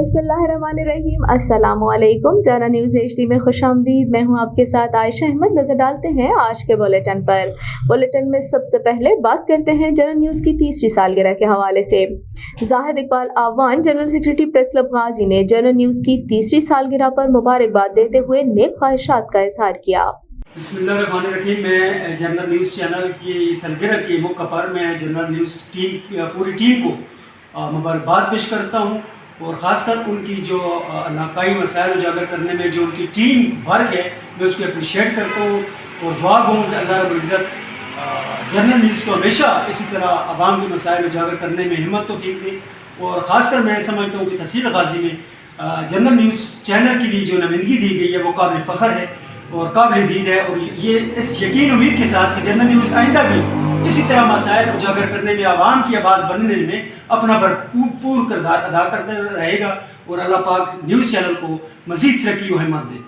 बिस्मिल्लाहिर्रहमानिर्रहीम। अस्सलामुअलैकुम। जाना न्यूज़ HD में खुशामदीद। मैं हूं आपके साथ आयशा अहमद। नजर डालते हैं आज के बुलेटिन पर। बुलेटिन में सबसे पहले बात करते हैं जनरल न्यूज़ की तीसरी सालगिरह के हवाले से। जाहिद इकबाल आवान जनरल सेक्रेटरी प्रेस क्लब गाजी ने जनरल न्यूज़ की तीसरी सालगिरह पर मुबारकबाद देते हुए नेक ख्वाहिशात का इजहार किया। बिस्मिल्लाहिर्रहमानिर्रहीम। मैं जनरल न्यूज़ चैनल की सालगिरह के मौके पर मैं जनरल न्यूज़ पूरी टीम को मुबारकबाद पेश करता हूँ और ख़ासकर उनकी जो इलाकाई मसाइल उजागर करने में जो उनकी टीम वर्क है मैं उसको अप्रिशिएट करता हूँ और दुआ गो कि अल्लाह रब्बुल इज़्ज़त जनरल न्यूज़ को हमेशा इसी तरह आवाम के मसाइल उजागर करने में हिम्मत तौफीक दे। और ख़ासकर मैं समझता हूँ कि तहसील गाजी में जनरल न्यूज़ चैनल के लिए जो नुमाइंदगी दी गई है वो काबिल फ़ख्र है और काबिल दीद है। और ये इस यकीन उम्मीद के साथ कि जनरल न्यूज़ आइंदा भी इसी तरह मसाइल उजागर करने में आवाम की आवाज़ बनने में अपना भरपूर किरदार अदा करता रहेगा और अल्लाह पाक न्यूज़ चैनल को मज़ीद तरक्की और हिम्मत दे।